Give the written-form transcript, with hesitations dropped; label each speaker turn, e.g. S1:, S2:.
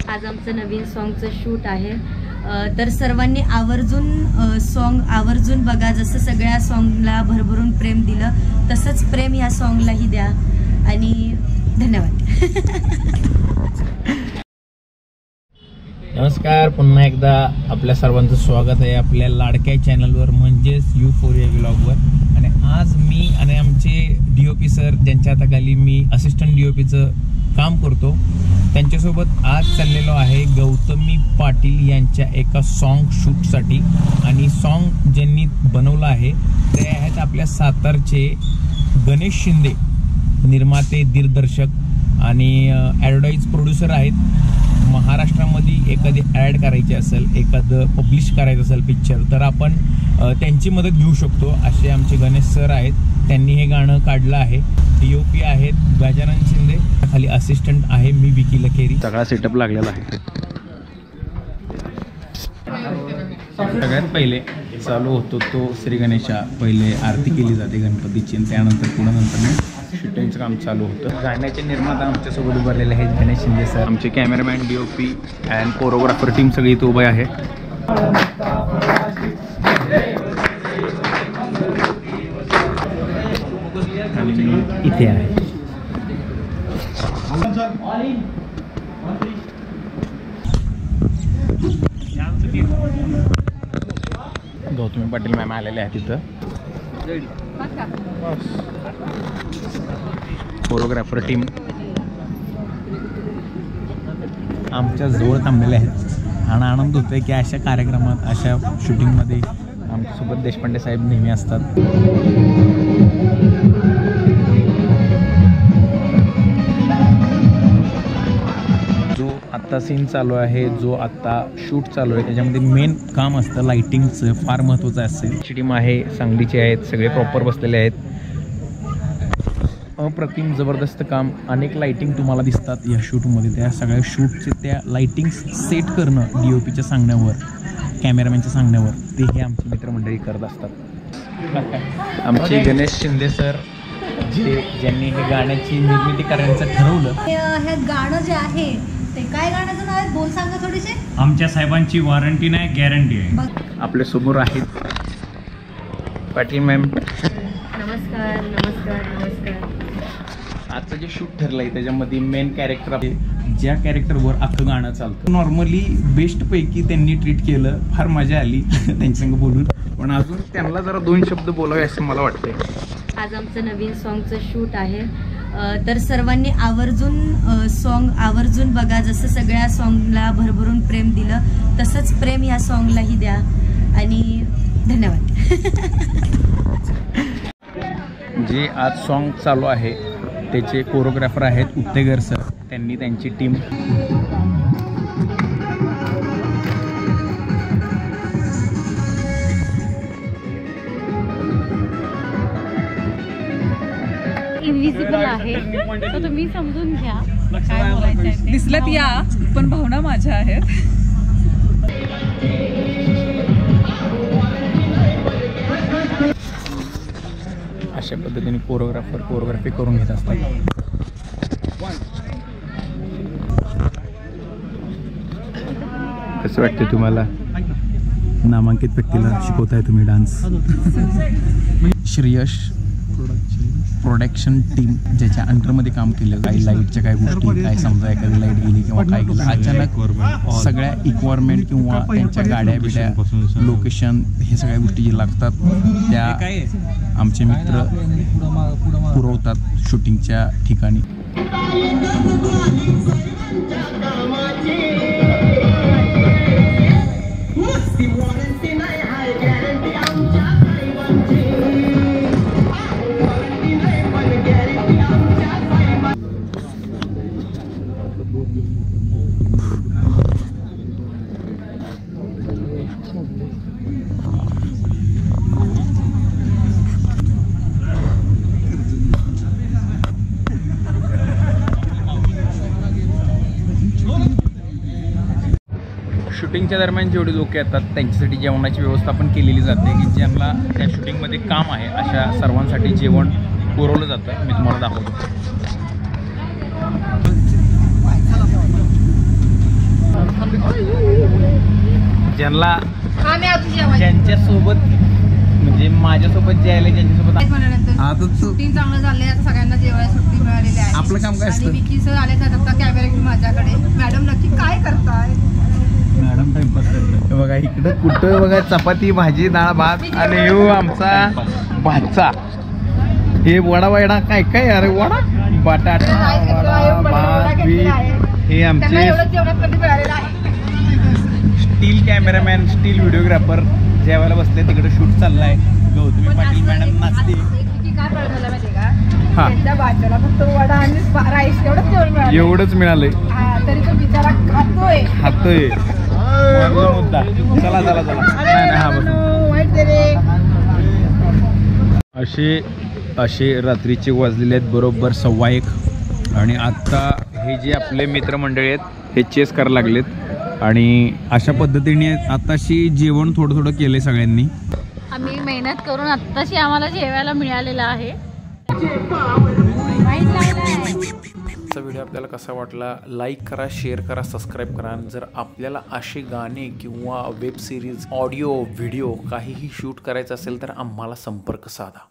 S1: आज आमचं नवीन सॉन्गचं शूट आहे, तर सर्वांनी आवर्जून सॉन्ग आवर्जून बघा. जसं सगळ्या सॉन्गला भरभरून प्रेम दिलं तसंच प्रेम या सॉन्गलाही द्या आणि धन्यवाद.
S2: नमस्कार, पुन्हा एकदा आपल्या सर्वांचं स्वागत आहे आपल्या लाडक्या चॅनलवर म्हणजेच U4A व्लॉगवर. आणि आज मी आणि आमचे DOP सर ज्यांच्या हाताखाली मी असिस्टंट DOPचं काम करतो त्यांच्यासोबत आज चाललेलो आहे गौतमी पाटील यांच्या एका सॉन्ग शूटसाठी. आणि सॉन्ग ज्यांनी बनवलं आहे ते आहेत आपल्या सातारचे गणेश शिंदे, निर्माते दिग्दर्शक आणि ॲडव्हर्टाईज प्रोड्युसर आहेत. महाराष्ट्रामध्ये एखादी ॲड करायची असेल, एखादं पब्लिश करायचं असेल पिक्चर, तर आपण त्यांची मदत घेऊ शकतो असे आमचे गणेश सर आहेत. त्यांनी हे गाणं काढलं आहे. DOP आहेत गजानन शिंदे, खाली असिस्टंट आहे मी विकी लखेरी. सगळा सेटअप लागलेला आहे. सगळ्यात पहिले चालू होतो तो श्री गणेशा. पहिले आरती केली जाते गणपतीची आणि त्यानंतर पुढं नंतर शूटिंगचं काम चालू होतं. गाण्याचे निर्माता आमच्यासोबत उभारलेले आहेत गणेश शिंदे सर. आमचे cameraman DOP and choreographer team सगळी इथे उभे आहे. इथे आहे गौतमी पाटील मॅम आलेले आहेत तिथं. कोरिओग्राफर टीम आमच्या जवळ थांबलेले आहेत आणि आनंद होतोय की अशा कार्यक्रमात, अशा शूटिंगमध्ये आमच्यासोबत देशपांडे साहेब नेहमी असतात. जो आत्ता सीन चालू आहे, जो आत्ता शूट चालू आहे, त्याच्यामध्ये मेन काम असतं लाईटिंगचं, फार महत्त्वाचं असेल. टीम आहे, सांगलीचे आहेत, सगळे प्रॉपर बसलेले आहेत. अप्रतिम जबरदस्त काम. अनेक लाईटिंग तुम्हाला दिसतात या शूटमध्ये. त्या सगळ्या शूटचे त्या लाईटिंग सेट करणं DOPच्या सांगण्यावर, कॅमेरामॅनच्या सांगण्यावर, ते हे आमची मित्रमंडळी करत असतात. आमचे गणेश शिंदे सर ज्यांनी हे गाण्याची निर्मिती करण्याचं ठरवलं.
S1: हे गाणं जे आहे ते काय गाण्याचं नाव आहे, बोल सांगा थोडेसे.
S3: आमच्या साहेबांची वॉरंटी नाही, गॅरंटी आहे.
S2: आपल्या समोर आहेत पाटील मॅम.
S1: नमस्कार नमस्कार नमस्कार.
S2: आजचं जे शूट ठरलं आहे त्याच्यामध्ये मेन कॅरेक्टर आहे, ज्या कॅरेक्टरवर अख्खं गाणं चालतं. नॉर्मली बेस्टपैकी त्यांनी ट्रीट केलं, फार मजा आली त्यांच्यासंग बोलून. पण अजून त्यांना जरा 2 शब्द बोलावे असं मला वाटतंय.
S1: आज आमचं नवीन सॉन्गचं शूट आहे, तर सर्वांनी आवर्जून सॉन्ग आवर्जून बघा. जसं सगळ्या सॉन्गला भरभरून प्रेम दिलं तसंच प्रेम या सॉन्गलाही द्या आणि धन्यवाद.
S2: जे आज सॉन्ग चालू आहे त्याचे कोरिओग्राफर आहेत उत्तेगर सर. त्यांनी त्यांची टीम
S1: इनविजिबल आहे, तर तुम्ही समजून घ्या काय बोलायचं.
S4: दिसलत या, पण भावना माझ्या आहेत.
S2: अशा पद्धतीने कोरिओग्राफी करून घेत असतात. कसं वाटतं तुम्हाला? नामांकित व्यक्तीला शिकवताय तुम्ही डान्स. श्रेयश प्रोडक्शन टीम ज्याच्या अंडरमध्ये काम केलं, काही लाईटच्या काही गोष्टी, काय समजा एखादी लाईट गेली किंवा काय गेलं अचानक, सगळ्या इक्वायरमेंट किंवा त्यांच्या गाड्या बिड्या, लोकेशन, हे सगळ्या गोष्टी जे लागतात त्या आमचे मित्र पुरवतात शूटिंगच्या ठिकाणी. शूटिंगच्या दरम्यान जेवढे लोक येतात त्यांच्यासाठी जेवणाची व्यवस्था पण केलेली जाते की ज्यांना त्या शूटिंगमध्ये काम आहे अशा सर्वांसाठी जेवण पुरवलं जातं. मी तुम्हाला दाखवतो. ज्यांना ज्यांच्यासोबत म्हणजे माझ्यासोबत जे आले ज्यांच्यासोबत आता
S5: शूटिंग चांगलं झालंय, आता सगळ्यांना जेवायला सुट्टी मिळालेली आहे.
S2: आपलं काम काय असतं?
S5: आणि विकी सर आले तर आता कॅमेरा घेऊन माझ्याकडे. मॅडम नक्की काय करताय?
S3: मॅडम टाइमपास करतात.
S2: बघा इकडं कुठं बघा चपाती भाजी डाळ भात आणि ह्यो आमचा भातचा हे वडा वडा काय काय अरे वडा बटाटा वडा भात बीट हे आमचे
S5: जेवणात कधी मिळालेलं आहे.
S2: स्टील कॅमेरामॅन स्टील व्हिडिओग्राफर जेवायला बसले तिकडे शूट चाललाय. गौतमी पाटील मॅडम नाचते.
S5: काय प्रॉब्लेम माहिती का?
S2: हा.
S5: त्यांच्या भाज्याला फक्त वडा आणि राईस एवढंच जेवण मिळालं.
S2: एवढंच मिळालंय.
S5: तरी तो बिचारा खातोय.
S2: खातोय मुद्दा. चला चला चला नाही हा बस. असे रात्रीचे वाजलेले आहेत बरोबर 1:15 आणि आत्ता हे जे आपले मित्रमंडळी आहेत हे चेस करायला लागलेत आणि अशा पद्धतीने आताशी जेवण थोडं थोडं केलंय सगळ्यांनी.
S6: आम्ही मेहनत करून आत्ताशी आम्हाला जेवायला मिळालेलं आहे.
S2: व्हिडिओ आपल्याला कसा वाटला लाईक करा, शेअर करा, सबस्क्राईब करा. जर आपल्याला असे गाणे किंवा वेब सिरीज ऑडिओ व्हिडिओ काहीही शूट करायचं असेल तर आम्हाला संपर्क साधा.